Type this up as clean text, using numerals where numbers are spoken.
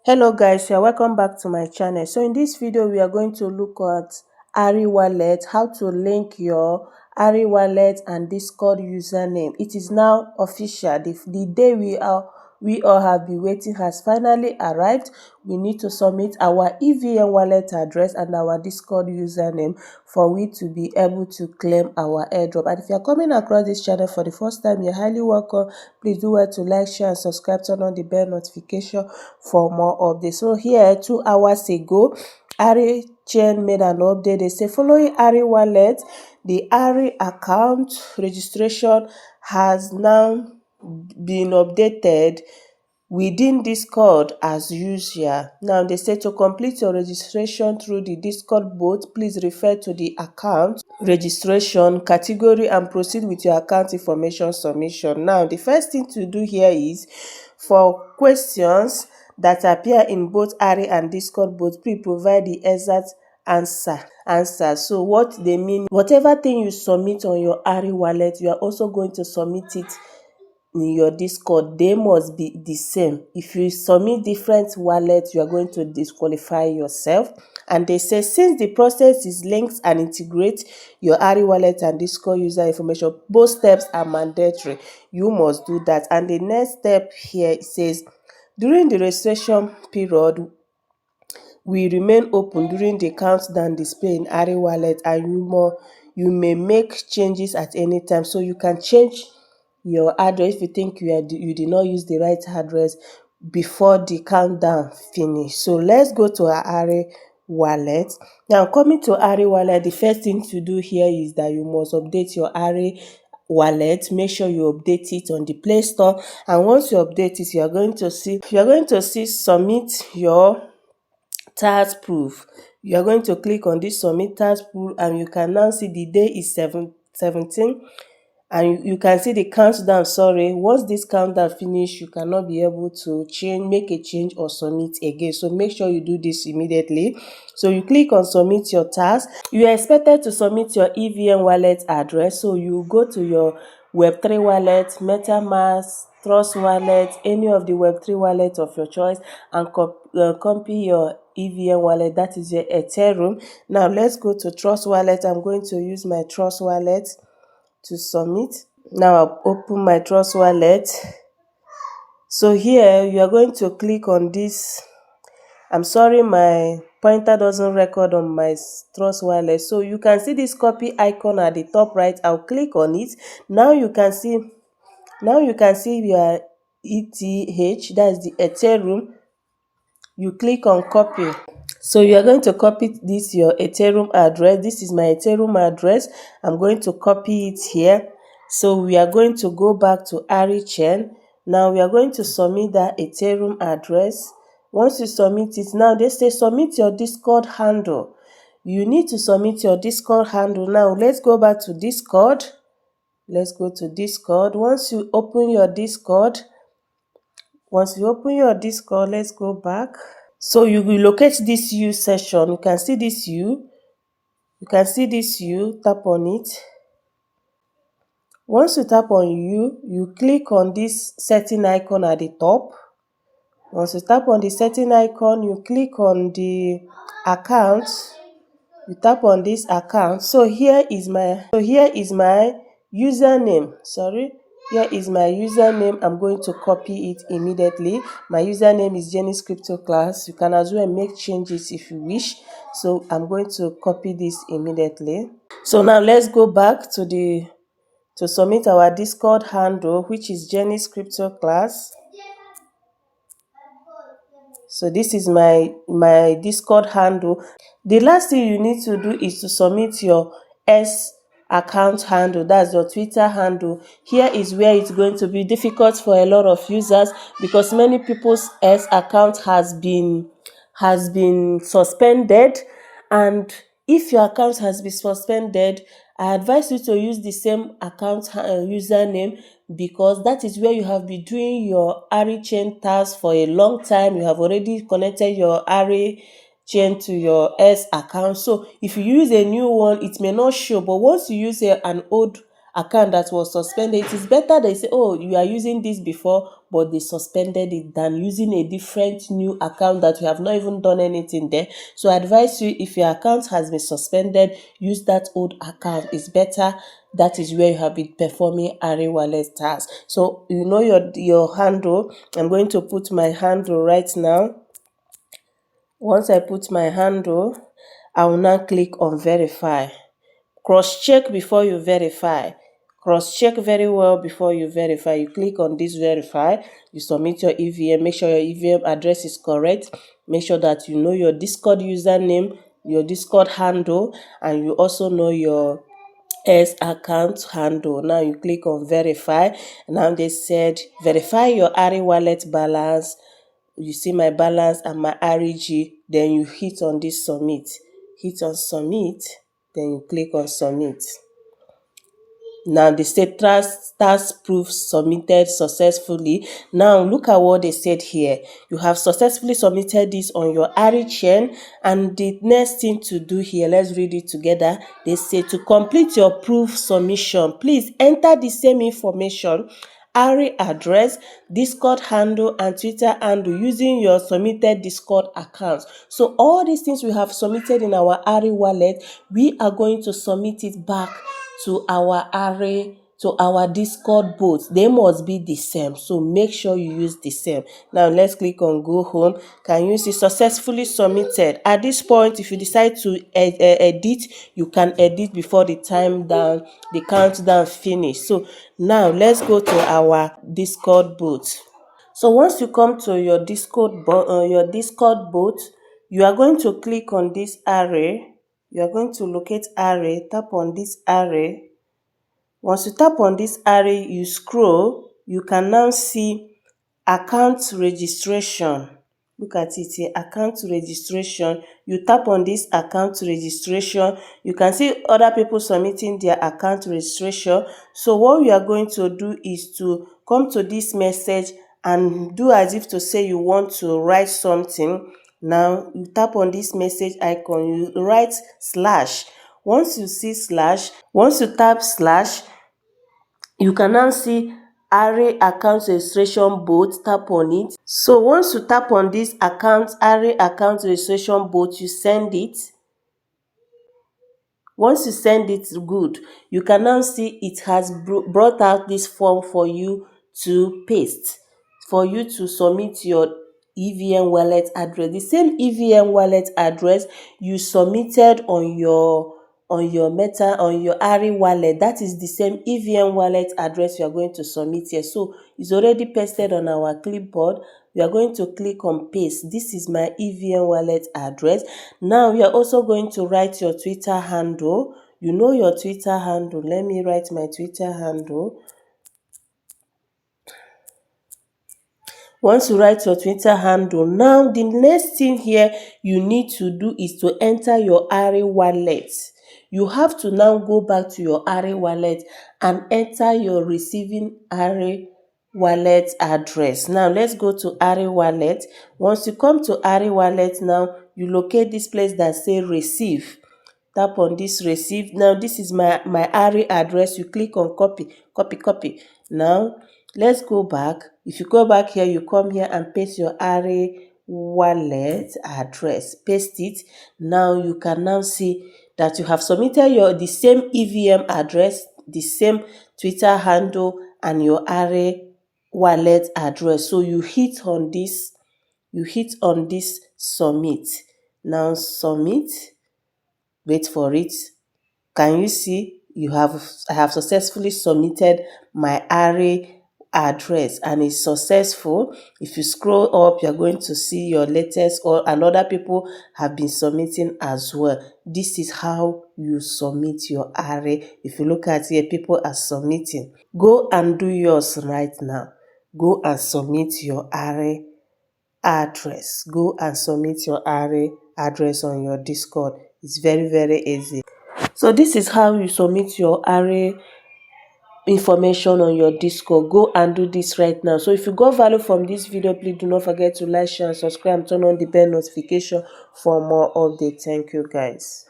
Hello guys, you are welcome back to my channel. So in this video we are going to look at Ari Wallet, how to link your Ari Wallet and Discord username. It is now official. The day we all have been waiting has finally arrived. We need to submit our EVM wallet address and our Discord username for we to be able to claim our airdrop. And if you are coming across this channel for the first time, you're highly welcome. Please do well to like, share and subscribe, turn on the bell notification for more updates. So here 2 hours ago, Arichain made an update. They say following Ari Wallet, the Ari account registration has now been updated within Discord as usual. Now they say to complete your registration through the Discord bot, please refer to the account registration category and proceed with your account information submission. Now the first thing to do here is for questions that appear in both Ari and Discord bots, please provide the exact answer. So what they mean, whatever thing you submit on your Ari wallet, you are also going to submit it in your Discord. They must be the same. If you submit different wallets, you are going to disqualify yourself. And they say since the process is linked and integrate your Ari wallet and Discord user information, both steps are mandatory. You must do that. And the next step here says during the registration period, we remain open during the countdown display in Ari Wallet, and you may make changes at any time. So you can change your address if you think you did not use the right address before the countdown finish. So let's go to our Ari Wallet. Now coming to Ari Wallet, the first thing to do here is that you must update your Ari Wallet. Make sure you update it on the Play Store, and once you update it, you are going to see submit your tax proof. You are going to click on this submit tax proof, and you can now see the day is 17, and you can see the countdown. Once this countdown finish, you cannot be able to make a change or submit again. So make sure you do this immediately. So you click on submit your tax. You are expected to submit your EVM wallet address. So you go to your Web3 wallet, MetaMask, Trust wallet, any of the Web3 wallet of your choice, and copy your EVM wallet, that is your Ethereum. Now let's go to Trust wallet. I'm going to use my Trust wallet to submit. Now I'll open my Trust wallet. So here you are going to click on this. I'm sorry, my pointer doesn't record on my Trust wallet. So you can see this copy icon at the top right. I'll click on it. Now you can see your ETH, that's the Ethereum. You click on copy. So you are going to copy this your Ethereum address. This is my Ethereum address. I'm going to copy it here. So we are going to go back to Arichain. Now we are going to submit that Ethereum address. Once you submit it, now they say submit your Discord handle. You need to submit your Discord handle. Now let's go back to Discord. Let's go to Discord. Once you open your Discord, let's go back. So you will locate this U session. You can see this U. Tap on it. Once you tap on U, you click on this setting icon at the top. Once you tap on the setting icon, you click on the account. You tap on this account. So here is my username. Here is my username. I'm going to copy it immediately. My username is Jennyscryptoclass. You can as well make changes if you wish. So I'm going to copy this immediately. So now let's go back to submit our Discord handle, which is Jennyscryptoclass. So this is my Discord handle. The last thing you need to do is to submit your S account handle, that's your Twitter handle. Here is where it's going to be difficult for a lot of users because many people's S account has been suspended, and if your account has been suspended, I advise you to use the same account username, because that is where you have been doing your Arichain task for a long time. You have already connected your Arichain to your S account. So if you use a new one, it may not show, but once you use an old account that was suspended. It is better they say, oh, you are using this before, but they suspended it, than using a different new account that you have not even done anything there. So I advise you, if your account has been suspended, use that old account. It's better. That is where you have been performing Ari Wallet tasks. So you know your handle. I'm going to put my handle right now. Once I put my handle, I will now click on verify. Cross-check before you verify. Cross-check very well before you verify. You click on this verify, you submit your EVM, make sure your EVM address is correct, make sure that you know your Discord username, your Discord handle, and you also know your S account handle. Now you click on verify. Now they said verify your Ari wallet balance. You see my balance and my RG. Then you hit on this submit. Hit on submit. Then you click on submit. Now the status task proof submitted successfully. Now look at what they said here. You have successfully submitted this on your Arichain, and the next thing to do here, let's read it together. They say to complete your proof submission, please enter the same information, Ari address, Discord handle, and Twitter handle using your submitted Discord account. So all these things we have submitted in our Ari wallet, we are going to submit it back to our Discord bots. They must be the same, so make sure you use the same. Now let's click on go home. Can you see successfully submitted? At this point, if you decide to edit, you can edit before the countdown finish. So now let's go to our Discord bot. So once you come to your Discord bot, you are going to click on this array. You are going to locate array, tap on this array. Once you tap on this array, you scroll, you can now see account registration. Look at it here, account registration. You tap on this account registration. You can see other people submitting their account registration. So what we are going to do is to come to this message and do as if to say you want to write something. Now you tap on this message icon, you write slash. Once you tap slash, you can now see Ari account registration bot. Tap on it. So once you tap on this Ari account registration bot, you send it. Once you send it, good. You can now see it has brought out this form for you to paste, for you to submit your EVM wallet address. The same EVM wallet address you submitted on your Ari wallet, that is the same EVM wallet address you are going to submit here. So it's already pasted on our clipboard. We are going to click on paste. This is my EVM wallet address. Now we are also going to write your Twitter handle. You know your Twitter handle. Let me write my Twitter handle. Once you write your Twitter handle, now the next thing here you need to do is to enter your Ari wallet. You have to now go back to your Ari wallet and enter your receiving Ari wallet address. Now let's go to Ari wallet. Once you come to Ari wallet, now you locate this place that says receive. Tap on this receive. Now this is my Ari address. You click on copy. Now let's go back. If you go back here, you come here and paste your Ari wallet address. Paste it. Now you can now see that you have submitted the same EVM address, the same Twitter handle, and your Ari wallet address. So you hit on this submit. Now submit. Wait for it. Can you see I have successfully submitted my Ari address and it's successful. If you scroll up, you're going to see your latest, and other people have been submitting as well. This is how you submit your Ari. If you look at here, people are submitting. Go and do yours right now. Go and submit your Ari address. Go and submit your Ari address on your Discord. It's very, very easy. So this is how you submit your Ari information on your Discord. Go and do this right now. So if you got value from this video, please do not forget to like, share, and subscribe, and turn on the bell notification for more updates. Thank you guys.